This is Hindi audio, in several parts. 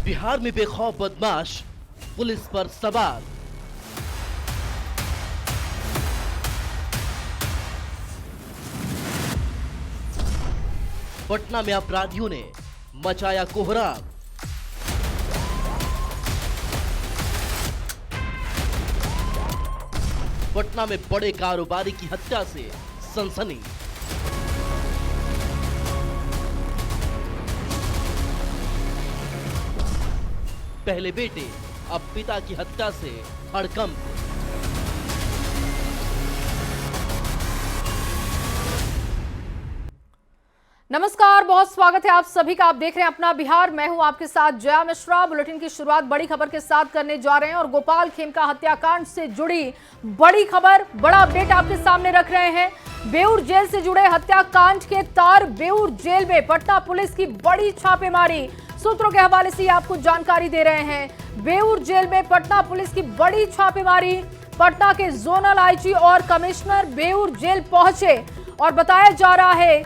बिहार में बेखौफ बदमाश पुलिस पर सवार। पटना में अपराधियों ने मचाया कोहराम। पटना में बड़े कारोबारी की हत्या से सनसनी। पहले बेटे अब पिता की हत्या से हड़कंप। नमस्कार, बहुत स्वागत है आप सभी का। आप देख रहे हैं अपना बिहार। मैं हूं आपके साथ जया मिश्रा। बुलेटिन की शुरुआत बड़ी खबर के साथ करने जा रहे हैं और गोपाल खेमका हत्याकांड से जुड़ी बड़ी खबर, बड़ा अपडेट आपके सामने रख रहे हैं। बेऊर जेल से जुड़े हत्याकांड के तार। बेऊर जेल में पटना पुलिस की बड़ी छापेमारी। सूत्रों के हवाले से आपको जानकारी दे रहे हैं। बेऊर जेल में पटना पुलिस की बड़ी छापेमारी। पटना के जोनल आईजी और कमिश्नर बेऊर जेल पहुंचे और बताया जा रहा है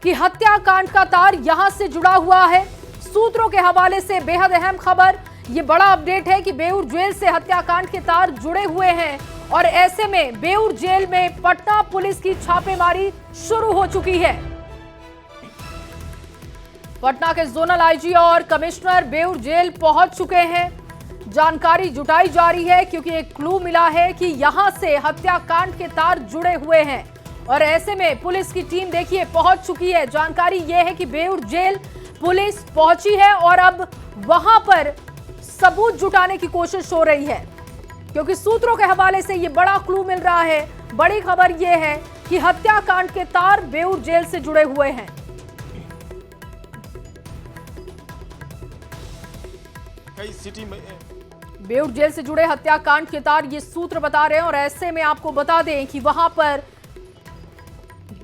कि हत्याकांड का तार यहां से जुड़ा हुआ है। सूत्रों के हवाले से बेहद अहम खबर, ये बड़ा अपडेट है कि बेऊर जेल से हत्याकांड के तार जुड़े हुए हैं और ऐसे में बेऊर जेल में पटना पुलिस की छापेमारी शुरू हो चुकी है। पटना के जोनल आईजी और कमिश्नर बेऊर जेल पहुंच चुके हैं। जानकारी जुटाई जा रही है क्योंकि एक क्लू मिला है कि यहां से हत्याकांड के तार जुड़े हुए हैं और ऐसे में पुलिस की टीम देखिए पहुंच चुकी है। जानकारी यह है कि बेऊर जेल पुलिस पहुंची है और अब वहां पर सबूत जुटाने की कोशिश हो रही है क्योंकि सूत्रों के हवाले से यह बड़ा क्लू मिल रहा है। बड़ी खबर यह है कि हत्याकांड के तार बेऊर जेल से जुड़े हुए हैं। कई सिटी में बेऊर जेल से जुड़े हत्याकांड के तार ये सूत्र बता रहे हैं और ऐसे में आपको बता दें कि वहां पर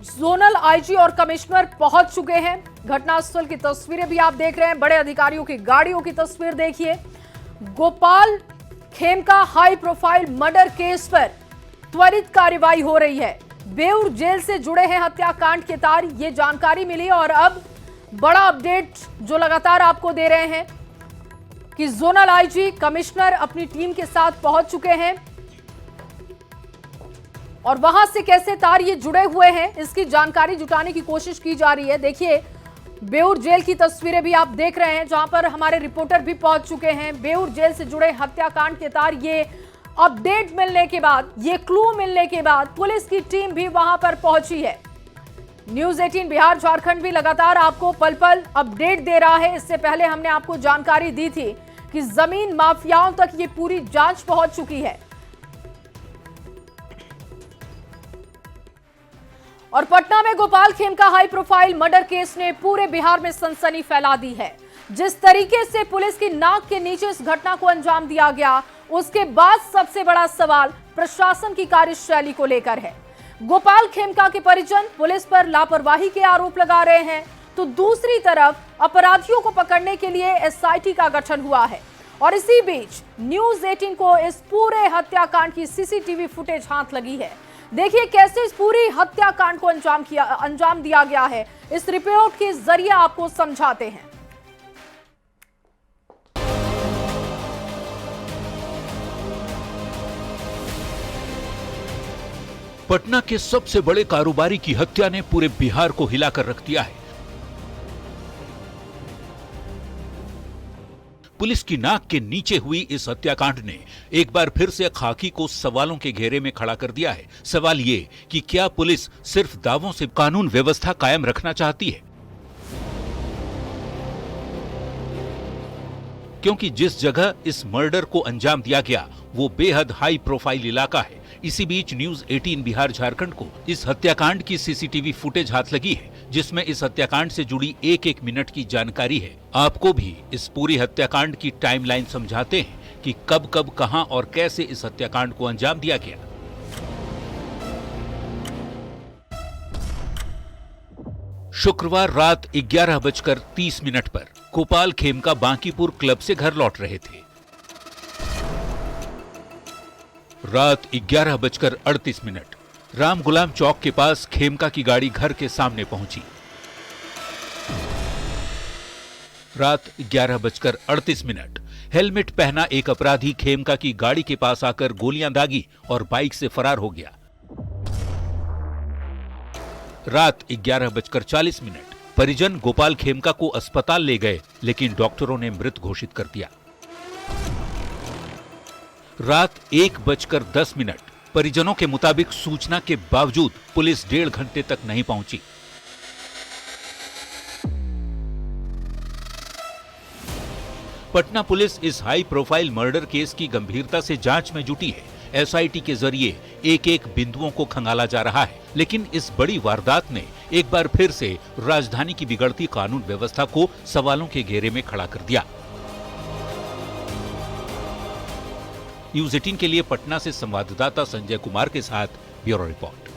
जोनल आईजी और कमिश्नर पहुंच चुके हैं। घटनास्थल की तस्वीरें भी आप देख रहे हैं। बड़े अधिकारियों की गाड़ियों की तस्वीर देखिए। Gopal Khemka high profile murder case पर त्वरित कार्रवाई हो रही है। बेऊर जेल से जुड़े हैं हत्याकांड के तार, ये जानकारी मिली और अब बड़ा अपडेट जो लगातार आपको दे रहे हैं कि जोनल आईजी कमिश्नर अपनी टीम के साथ पहुंच चुके हैं और वहां से कैसे तार ये जुड़े हुए हैं इसकी जानकारी जुटाने की कोशिश की जा रही है। देखिए बेऊर जेल की तस्वीरें भी आप देख रहे हैं जहां पर हमारे रिपोर्टर भी पहुंच चुके हैं। बेऊर जेल से जुड़े हत्याकांड के तार, ये अपडेट मिलने के बाद, ये क्लू मिलने के बाद पुलिस की टीम भी वहां पर पहुंची है। न्यूज 18 बिहार झारखंड भी लगातार आपको पल पल अपडेट दे रहा है। इससे पहले हमने आपको जानकारी दी थी कि जमीन माफियाओं तक ये पूरी जांच पहुंच चुकी है और पटना में Gopal Khemka high profile murder case ने पूरे बिहार में सनसनी फैला दी है। जिस तरीके से पुलिस की नाक के नीचे इस घटना को अंजाम दिया गया, उसके बाद सबसे बड़ा सवाल प्रशासन की कार्यशैली को लेकर है। गोपाल खेमका के परिजन पुलिस पर लापरवाही के आरोप लगा रहे हैं तो दूसरी तरफ अपराधियों को पकड़ने के लिए एसआईटी का गठन हुआ है और इसी बीच न्यूज 18 को इस पूरे हत्याकांड की सीसीटीवी फुटेज हाथ लगी है। देखिए कैसे इस पूरी हत्याकांड को अंजाम दिया गया है। इस रिपोर्ट के जरिए आपको समझाते हैं। पटना के सबसे बड़े कारोबारी की हत्या ने पूरे बिहार को हिलाकर रख दिया है। पुलिस की नाक के नीचे हुई इस हत्याकांड ने एक बार फिर से खाकी को सवालों के घेरे में खड़ा कर दिया है। सवाल ये कि क्या पुलिस सिर्फ दावों से कानून व्यवस्था कायम रखना चाहती है? क्योंकि जिस जगह इस मर्डर को अंजाम दिया गया वो बेहद हाई प्रोफाइल इलाका है। इसी बीच न्यूज 18 बिहार झारखंड को इस हत्याकांड की सीसीटीवी फुटेज हाथ लगी है जिसमें इस हत्याकांड से जुड़ी एक एक मिनट की जानकारी है। आपको भी इस पूरी हत्याकांड की टाइमलाइन समझाते हैं कि कब कब कहां और कैसे इस हत्याकांड को अंजाम दिया गया। शुक्रवार रात 11:30 पर गोपाल खेमका बांकीपुर क्लब से घर लौट रहे थे। रात 11:38 राम गुलाम चौक के पास खेमका की गाड़ी घर के सामने पहुंची। रात 11:38। हेलमेट पहना एक अपराधी खेमका की गाड़ी के पास आकर गोलियां दागी और बाइक से फरार हो गया। रात 11:40। परिजन गोपाल खेमका को अस्पताल ले गए, लेकिन डॉक्टरों ने मृत घोषित कर दिया। रात 1:10। परिजनों के मुताबिक सूचना के बावजूद पुलिस 1.5 घंटे तक नहीं पहुंची। पटना पुलिस इस हाई प्रोफाइल मर्डर केस की गंभीरता से जांच में जुटी है। एसआईटी के जरिए एक एक बिंदुओं को खंगाला जा रहा है, लेकिन इस बड़ी वारदात ने एक बार फिर से राजधानी की बिगड़ती कानून व्यवस्था को सवालों के घेरे में खड़ा कर दिया। न्यूज 18 के लिए पटना से संवाददाता संजय कुमार के साथ ब्यूरो रिपोर्ट।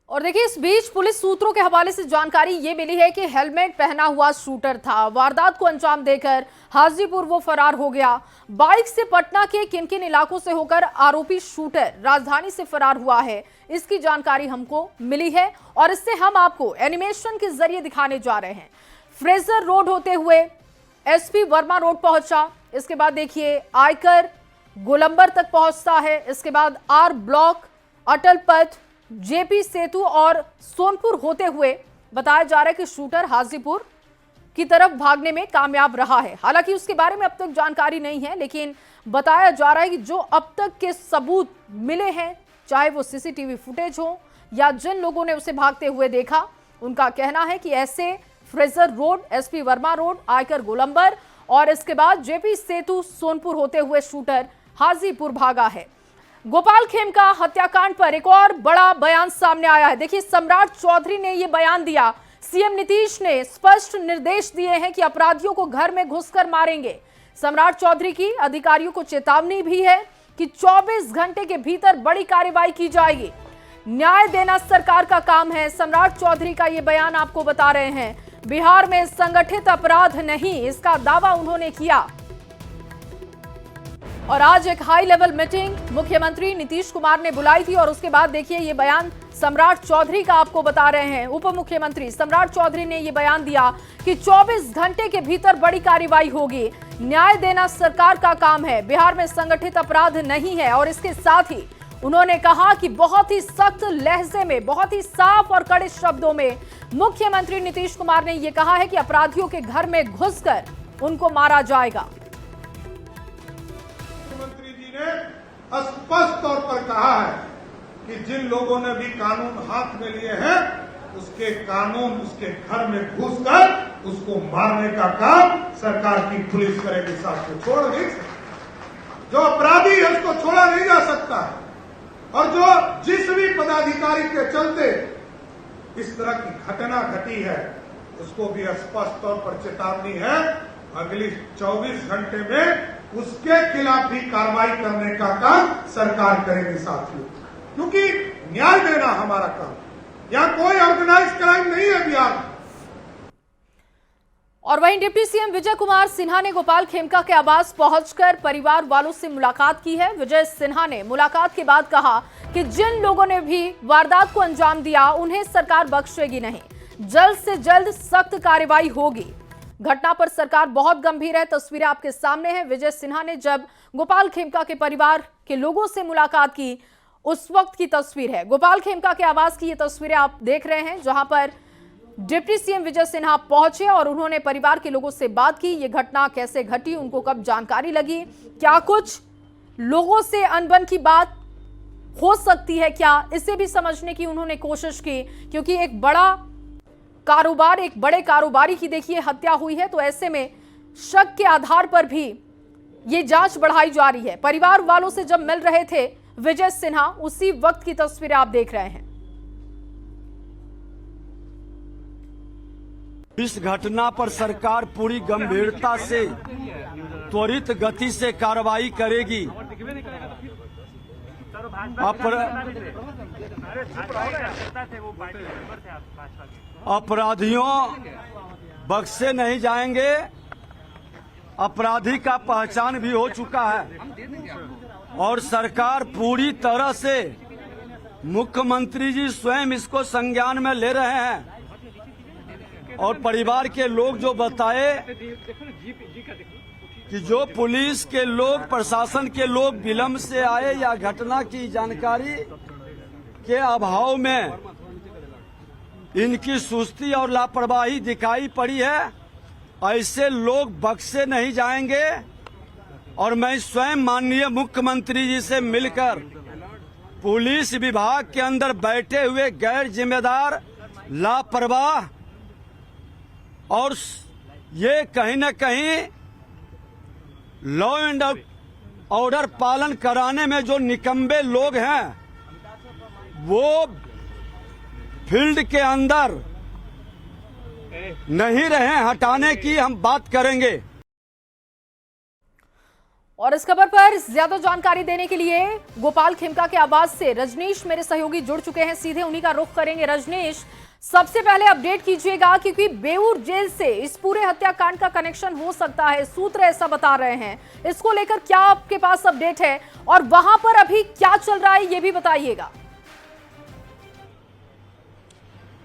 और देखिए, इस बीच पुलिस सूत्रों के हवाले से जानकारी ये मिली है कि हेलमेट पहना हुआ शूटर था। वारदात को अंजाम देकर हाजीपुर वो फरार हो गया। बाइक से पटना के किन किन इलाकों से होकर आरोपी शूटर राजधानी से फरार हुआ है, इसकी जानकारी हमको मिली है और इससे हम आपको एनिमेशन के जरिए दिखाने जा रहे हैं। फ्रेजर रोड होते हुए एसपी वर्मा रोड पहुंचा, इसके बाद देखिए आयकर गोलंबर तक पहुंचता है, इसके बाद आर ब्लॉक, अटल पथ, जेपी सेतु और सोनपुर होते हुए बताया जा रहा है कि शूटर हाजीपुर की तरफ भागने में कामयाब रहा है। हालांकि उसके बारे में अब तक जानकारी नहीं है, लेकिन बताया जा रहा है कि जो अब तक के सबूत मिले हैं, चाहे वो सीसीटीवी फुटेज हो या जिन लोगों ने उसे भागते हुए देखा, उनका कहना है कि ऐसे Fraser road, SP Verma road, आयकर गोलंबर और इसके बाद जेपी सेतु सोनपुर होते हुए शूटर हाजीपुर भागा है। गोपाल खेमका हत्याकांड पर एक और बड़ा बयान सामने आया है। देखिए, सम्राट चौधरी ने यह बयान दिया। सीएम नीतीश ने स्पष्ट निर्देश दिए हैं कि अपराधियों को घर में घुसकर मारेंगे। सम्राट चौधरी की अधिकारियों को चेतावनी भी है कि 24 घंटे के भीतर बड़ी कार्रवाई की जाएगी। न्याय देना सरकार का काम है, सम्राट चौधरी का यह बयान आपको बता रहे हैं। बिहार में संगठित अपराध नहीं, इसका दावा उन्होंने किया। और आज एक हाई लेवल मीटिंग मुख्यमंत्री नीतीश कुमार ने बुलाई थी और उसके बाद देखिए ये बयान सम्राट चौधरी का आपको बता रहे हैं। उप मुख्यमंत्री सम्राट चौधरी ने ये बयान दिया कि 24 घंटे के भीतर बड़ी कार्रवाई होगी। न्याय देना सरकार का काम है, बिहार में संगठित अपराध नहीं है। और इसके साथ ही उन्होंने कहा कि बहुत ही सख्त लहजे में, बहुत ही साफ और कड़े शब्दों में मुख्यमंत्री नीतीश कुमार ने यह कहा है कि अपराधियों के घर में घुसकर उनको मारा जाएगा। स्पष्ट तौर पर कहा है कि जिन लोगों ने भी कानून हाथ में लिए हैं, उसके घर में घुसकर उसको मारने का काम सरकार की पुलिस करेगी। साथ को छोड़ नहीं सकता, जो अपराधी है उसको छोड़ा नहीं जा सकता है। और जो जिस भी पदाधिकारी के चलते इस तरह की घटना घटी है, उसको भी स्पष्ट तौर पर चेतावनी है, अगली 24 घंटे में उसके खिलाफ भी कार्रवाई करने का काम सरकार करेगी साथियों, क्योंकि न्याय देना हमारा काम। यहां कोई ऑर्गेनाइज क्राइम नहीं है बिहार में। और वहीं डिप्टी सीएम विजय कुमार सिन्हा ने गोपाल खेमका के आवास पहुंचकर परिवार वालों से मुलाकात की है। विजय सिन्हा ने मुलाकात के बाद कहा कि जिन लोगों ने भी वारदात को अंजाम दिया, उन्हें सरकार बख्शेगी नहीं, जल्द से जल्द सख्त कार्रवाई होगी। घटना पर सरकार बहुत गंभीर है। तस्वीरें आपके सामने हैं। विजय सिन्हा ने जब गोपाल खेमका के परिवार के लोगों से मुलाकात की, उस वक्त की तस्वीर है। गोपाल खेमका के आवास की ये तस्वीरें आप देख रहे हैं, जहां पर डिप्टी सीएम विजय सिन्हा पहुंचे और उन्होंने परिवार के लोगों से बात की। ये घटना कैसे घटी, उनको कब जानकारी लगी, क्या कुछ लोगों से अनबन की बात हो सकती है क्या, इसे भी समझने की उन्होंने कोशिश की, क्योंकि एक बड़ा कारोबार, एक बड़े कारोबारी की देखिए हत्या हुई है। तो ऐसे में शक के आधार पर भी ये जांच बढ़ाई जा रही है। परिवार वालों से जब मिल रहे थे विजय सिन्हा, उसी वक्त की तस्वीरें आप देख रहे हैं। इस घटना पर सरकार पूरी गंभीरता से, त्वरित गति से कार्रवाई करेगी। अपराधियों बख्शे नहीं जाएंगे। अपराधी का पहचान भी हो चुका है और सरकार पूरी तरह से मुख्यमंत्री जी स्वयं इसको संज्ञान में ले रहे हैं और परिवार के लोग जो बताए कि जो पुलिस के लोग, प्रशासन के लोग विलंब से आए या घटना की जानकारी के अभाव में इनकी सुस्ती और लापरवाही दिखाई पड़ी है, ऐसे लोग बख्शे नहीं जाएंगे। और मैं स्वयं माननीय मुख्यमंत्री जी से मिलकर पुलिस विभाग के अंदर बैठे हुए गैर जिम्मेदार, लापरवाह और ये कहीं न कहीं लॉ एंड ऑर्डर पालन कराने में जो निकम्बे लोग हैं, वो फील्ड के अंदर नहीं रहे, हटाने की हम बात करेंगे। और इस खबर पर ज्यादा जानकारी देने के लिए गोपाल खेमका के आवाज से रजनीश मेरे सहयोगी जुड़ चुके हैं, सीधे उन्हीं का रुख करेंगे। रजनीश, सबसे पहले अपडेट कीजिएगा, क्योंकि बेऊर जेल से इस पूरे हत्याकांड का कनेक्शन हो सकता है, सूत्र ऐसा बता रहे हैं। इसको लेकर क्या आपके पास अपडेट है और वहां पर अभी क्या चल रहा है, ये भी बताइएगा।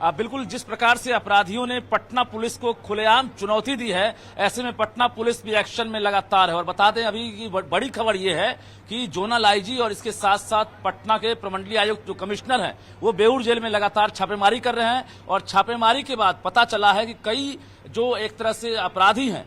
बिल्कुल, जिस प्रकार से अपराधियों ने पटना पुलिस को खुलेआम चुनौती दी है, ऐसे में पटना पुलिस भी एक्शन में लगातार है। और बता दें, अभी की बड़ी खबर यह है कि जोनल आईजी और इसके साथ साथ पटना के प्रमंडलीय आयुक्त जो कमिश्नर हैं, वो बेऊर जेल में लगातार छापेमारी कर रहे हैं। और छापेमारी के बाद पता चला है कि कई जो एक तरह से अपराधी हैं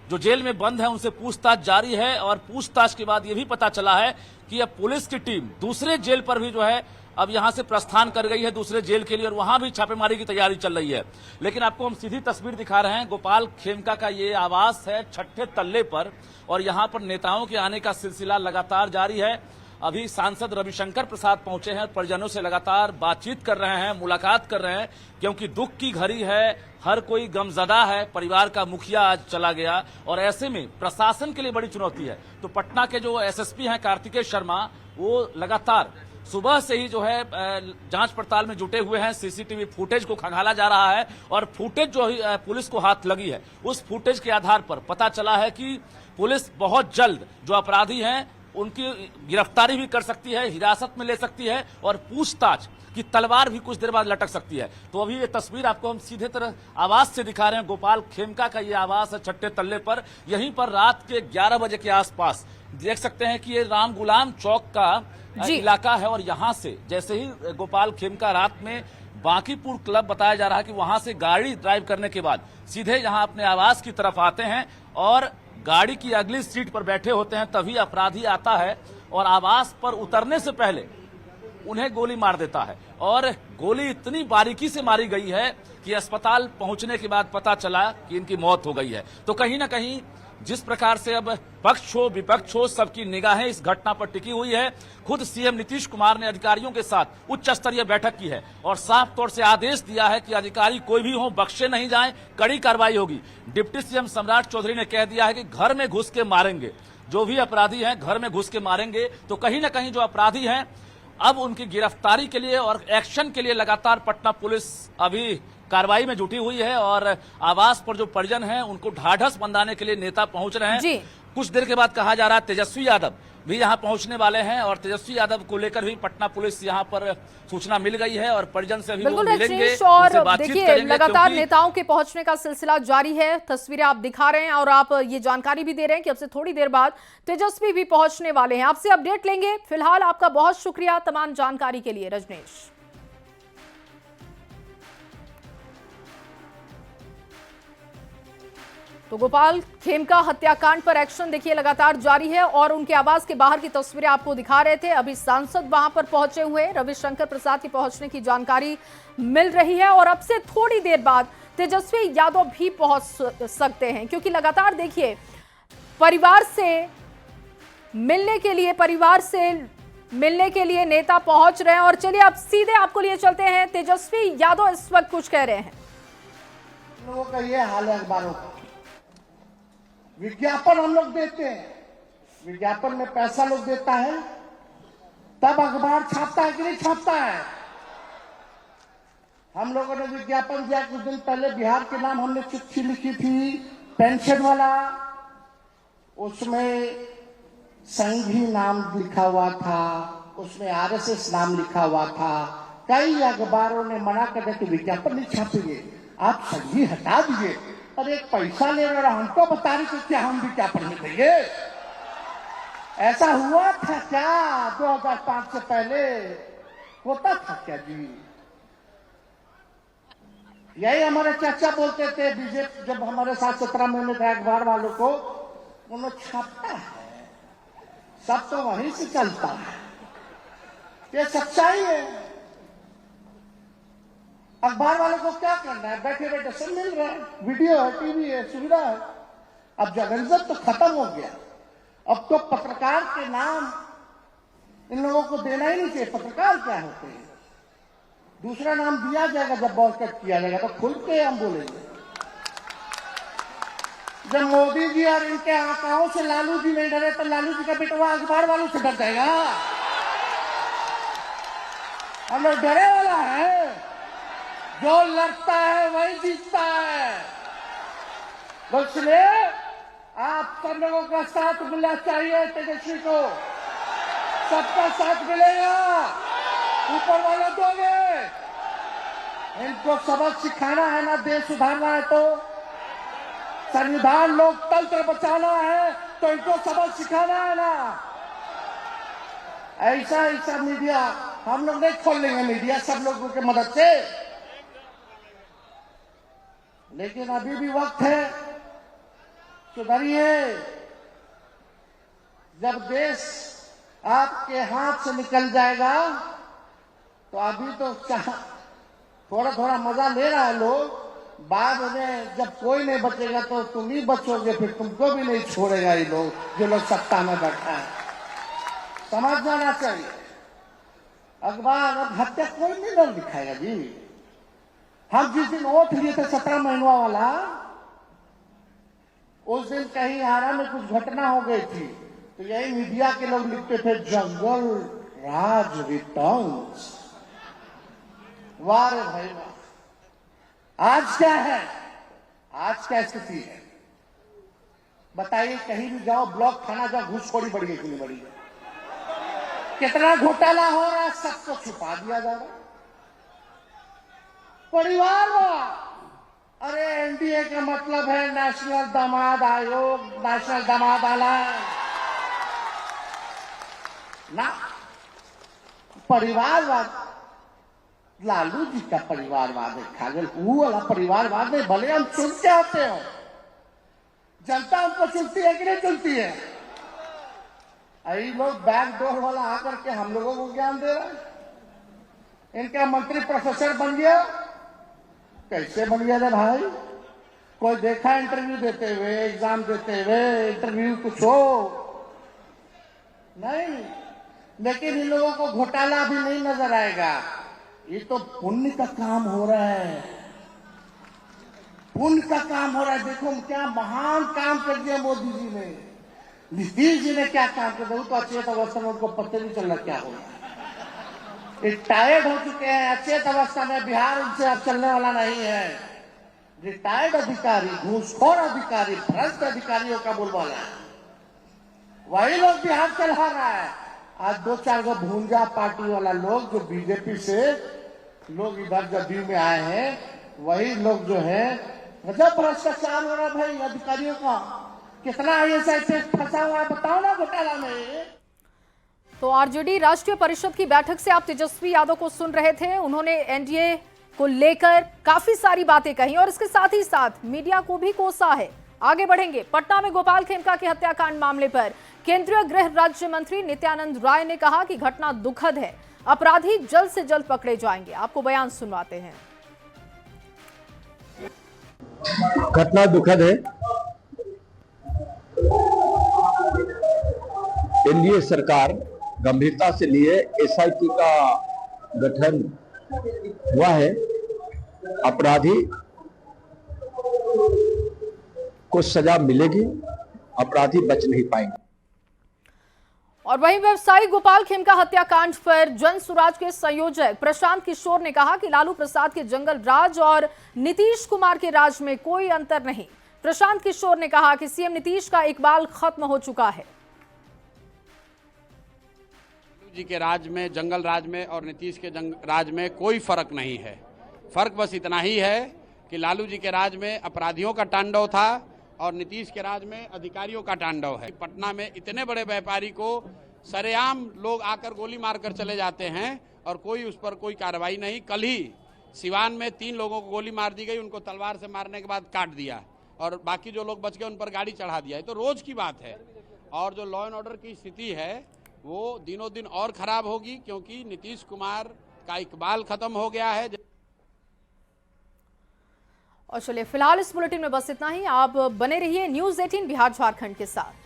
जो जेल में बंद है, उनसे पूछताछ जारी है। और पूछताछ के बाद ये भी पता चला है कि अब पुलिस की टीम दूसरे जेल पर भी जो है अब यहां से प्रस्थान कर गई है, दूसरे जेल के लिए, और वहां भी छापेमारी की तैयारी चल रही है। लेकिन आपको हम सीधी तस्वीर दिखा रहे हैं। गोपाल खेमका का ये आवास है 6ठे तल्ले पर, और यहां पर नेताओं के आने का सिलसिला लगातार जारी है। अभी सांसद रविशंकर प्रसाद पहुंचे हैं, परिजनों से लगातार बातचीत कर रहे हैं, मुलाकात कर रहे हैं, क्योंकि दुख की घड़ी है, हर कोई गमजदा है। परिवार का मुखिया आज चला गया और ऐसे में प्रशासन के लिए बड़ी चुनौती है। तो पटना के जो एसएसपी हैं कार्तिकेय शर्मा, वो लगातार सुबह से ही जो है जांच पड़ताल में जुटे हुए हैं। सीसीटीवी फुटेज को खंगाला जा रहा है और फुटेज जो पुलिस को हाथ लगी है, उस फुटेज के आधार पर पता चला है कि पुलिस बहुत जल्द जो अपराधी हैं उनकी गिरफ्तारी भी कर सकती है, हिरासत में ले सकती है, और पूछताछ की तलवार भी कुछ देर बाद लटक सकती है। तो अभी ये तस्वीर आपको हम सीधे तरह आवास से दिखा रहे हैं। गोपाल खेमका का ये आवास है 6ठे तल्ले पर। यहीं पर रात के 11 बजे के आसपास देख सकते हैं कि ये राम गुलाम चौक का इलाका है, और यहां से जैसे ही गोपाल खेमका रात में बांकीपुर क्लब बताया जा रहा है कि वहां से गाड़ी ड्राइव करने के बाद सीधे यहां अपने आवास की तरफ आते हैं और गाड़ी की अगली सीट पर बैठे होते हैं, तभी अपराधी आता है और आवास पर उतरने से पहले उन्हें गोली मार देता है। और गोली इतनी बारीकी से मारी गई है कि अस्पताल पहुंचने के बाद पता चला कि इनकी मौत हो गई है। तो कहीं ना कहीं जिस प्रकार से अब पक्ष हो विपक्ष हो, सबकी निगाहें इस घटना पर टिकी हुई है। खुद सीएम नीतीश कुमार ने अधिकारियों के साथ उच्च स्तरीय बैठक की है और साफ तौर से आदेश दिया है कि अधिकारी कोई भी हो, बख्शे नहीं जाएं, कड़ी कार्रवाई होगी। डिप्टी सीएम सम्राट चौधरी ने कह दिया है कि घर में घुस के मारेंगे, जो भी अपराधी हैं घर में घुस के मारेंगे। तो कहीं ना कहीं जो अपराधी हैं अब उनकी गिरफ्तारी के लिए और एक्शन के लिए लगातार पटना पुलिस अभी कार्रवाई में जुटी हुई है। और आवास पर जो परिजन हैं उनको ढाढ़स बंधाने के लिए नेता पहुंच रहे हैं। कुछ देर के बाद कहा जा रहा है तेजस्वी यादव भी यहां पहुंचने वाले हैं, और तेजस्वी यादव को लेकर भी पटना पुलिस यहां पर सूचना मिल गई है और परिजन से भी वो मिलेंगे, और देखिए लगातार नेताओं के पहुंचने का सिलसिला जारी है। तस्वीरें आप दिखा रहे हैं और आप ये जानकारी भी दे रहे हैं कि अब से थोड़ी देर बाद तेजस्वी भी पहुंचने वाले हैं। आपसे अपडेट लेंगे। फिलहाल आपका बहुत शुक्रिया तमाम जानकारी के लिए रजनीश। तो गोपाल खेमका हत्याकांड पर एक्शन देखिए लगातार जारी है और उनके आवास के बाहर की तस्वीरें आपको दिखा रहे थे। अभी सांसद वहां पर पहुंचे हुए, रविशंकर प्रसाद के पहुंचने की जानकारी मिल रही है और अब से थोड़ी देर बाद तेजस्वी यादव भी पहुंच सकते हैं, क्योंकि लगातार देखिए परिवार से मिलने के लिए नेता पहुंच रहे हैं। और चलिए अब सीधे आपको लिए चलते हैं, तेजस्वी यादव इस वक्त कुछ कह रहे हैं। लोगों का ये हाल है, अखबारों का विज्ञापन हम लोग देते हैं, विज्ञापन में पैसा लोग देता है, तब अखबार छापता है कि नहीं छापता है। हम लोगों ने विज्ञापन दिया कुछ दिन पहले, बिहार के नाम हमने चिट्ठी लिखी थी पेंशन वाला, उसमें संघी नाम लिखा हुआ था, उसमें आरएसएस नाम लिखा हुआ था। कई अखबारों ने मना कर दिया कि विज्ञापन नहीं छापेंगे, आप संधि हटा दीजिए। और एक पैसा ले रहे हमको बता रहे थे क्या हम विज्ञापन में देंगे? ऐसा हुआ था क्या 2005 से पहले? होता था क्या जी? यही हमारे चाचा बोलते थे बीजेपी जब हमारे साथ 17 महीने थे अखबार वालों को, उन्होंने छापता है, सब तो वहीं से चलता है, ये सच्चाई है। अखबार वालों को क्या करना है? बैठे बैठे सब मिल रहा है, वीडियो है, टीवी है, सुविधा है। अब जर्नलिज्म तो खत्म हो गया। अब तो पत्रकार के नाम इन लोगों को देना ही नहीं चाहिए। पत्रकार क्या होते हैं? दूसरा नाम दिया जाएगा जब बॉयकॉट किया जाएगा तो खुल के हम बोलेंगे। जब मोदी जी और इनके आकाओं से लालू जी नहीं डरे तो लालू जी का बेटवा अखबार वालों से डर जाएगा। हम लोग डरे वाला है, जो लड़ता है वही जीतता है। इसलिए आप सब लोगों का साथ मिलना चाहिए। तेजस्वी को सबका साथ मिलेगा, ऊपर वाले दोगे। इनको सबक सिखाना है ना, देश सुधारना है तो, संविधान लोकतंत्र बचाना है तो इनको सबक सिखाना है ना। ऐसा मीडिया हम लोग नहीं खोल लेंगे, मीडिया सब लोगों की मदद से। लेकिन अभी भी वक्त है, सुधरिए। जब देश आपके हाथ से निकल जाएगा तो अभी तो थोड़ा थोड़ा मजा ले रहा है लोग, बाद में जब कोई नहीं बचेगा तो तुम ही बचोगे, फिर तुमको भी नहीं छोड़ेगा ये लोग जो लोग सत्ता में बैठा है। समझ जाना चाहिए। अखबार अब हत्या कोई नहीं डर दिखाएगा जी। हम जिस दिन वोट लिए थे 17 महीनों वाला, उस दिन कहीं आरा में कुछ घटना हो गई थी तो यही मीडिया के लोग लिखते थे जंगल राज रिटर्न्स। वाह रे भाई वाह। आज क्या है? आज क्या स्थिति है बताइए? कहीं भी जाओ, ब्लॉक थाना जाओ, घूसखोरी बढ़ी है कि नहीं बढ़ी है? कितना घोटाला हो रहा है, सबको छुपा दिया जा रहा है। परिवारवाद, अरे एनडीए का मतलब है नेशनल दामाद आयोग, नेशनल दामाद आयोग ना। परिवारवाद लालू जी का परिवारवाद है, खागल वो वाला परिवारवाद नहीं। भले हम चुनते आते हो, जनता हमको चुनती है कि नहीं चुनती है? यही लोग बैकडोर वाला आकर के हम लोगों को ज्ञान दे रहा है। इनका मंत्री प्रोफेसर बन गया। कैसे बन गया रे भाई? कोई देखा इंटरव्यू देते हुए, एग्जाम देते हुए? इंटरव्यू कुछ हो नहीं। लेकिन इन लोगों को घोटाला भी नहीं नजर आएगा। ये तो पुण्य का काम हो रहा है, पुण्य का काम हो रहा है। देखो क्या महान काम कर दिया मोदी जी ने, नीतीश जी ने क्या काम कर दिया। तो अचेत अवस्था में उनको पता नहीं चल रहा क्या हो रहा है। रिटायर्ड हो चुके हैं, अचेत अवस्था में। बिहार उनसे अब चलने वाला नहीं है। रिटायर्ड अधिकारी, घूसखोर अधिकारी, भ्रष्ट अधिकारियों का बोलबाला है, वही लोग बिहार चला रहा है। आज 2-4 गो भूंजा पार्टी वाला लोग जो बीजेपी से लोग इधर जदयू में आए हैं, वही लोग जो है गजब भ्रष्टाचार हो रहा है भाई अधिकारियों का। कितना ऐसा फंसा हुआ है बताओ ना घोटाला में। तो आरजेडी राष्ट्रीय परिषद की बैठक से आप तेजस्वी यादव को सुन रहे थे। उन्होंने एनडीए को लेकर काफी सारी बातें कही और इसके साथ ही साथ मीडिया को भी कोसा है। आगे बढ़ेंगे। पटना में गोपाल खेमका के हत्याकांड मामले पर केंद्रीय गृह राज्य मंत्री नित्यानंद राय ने कहा कि घटना दुखद है, अपराधी जल्द से जल्द पकड़े जाएंगे। आपको बयान सुनवाते हैं। घटना दुखद है। एनडीए सरकार गंभीरता से लिए एसआईटी का गठन हुआ है। अपराधी को सजा मिलेगी, अपराधी बच नहीं पाएंगे। और वहीं व्यवसायी गोपाल खेमका हत्याकांड पर जन सुराज के संयोजक प्रशांत किशोर ने कहा कि लालू प्रसाद के जंगल राज और नीतीश कुमार के राज में कोई अंतर नहीं। प्रशांत किशोर ने कहा कि सीएम नीतीश का इकबाल खत्म हो चुका है। जी के राज में, जंगल राज में और नीतीश के राज में कोई फर्क नहीं है। फर्क बस इतना ही है कि लालू जी के राज में अपराधियों का तांडव था और नीतीश के राज में अधिकारियों का तांडव है। पटना में इतने बड़े व्यापारी को सरेआम लोग आकर गोली मारकर चले जाते हैं और कोई उस पर कोई कार्रवाई नहीं। कल ही सिवान में 3 लोगों को गोली मार दी गई, उनको तलवार से मारने के बाद काट दिया और बाकी जो लोग बच गए उन पर गाड़ी चढ़ा दिया। तो रोज की बात है और जो लॉ एंड ऑर्डर की स्थिति है वो दिनों दिन और खराब होगी, क्योंकि नीतीश कुमार का इकबाल खत्म हो गया है। और चलिए फिलहाल इस बुलेटिन में बस इतना ही। आप बने रहिए न्यूज़ 18 बिहार झारखंड के साथ।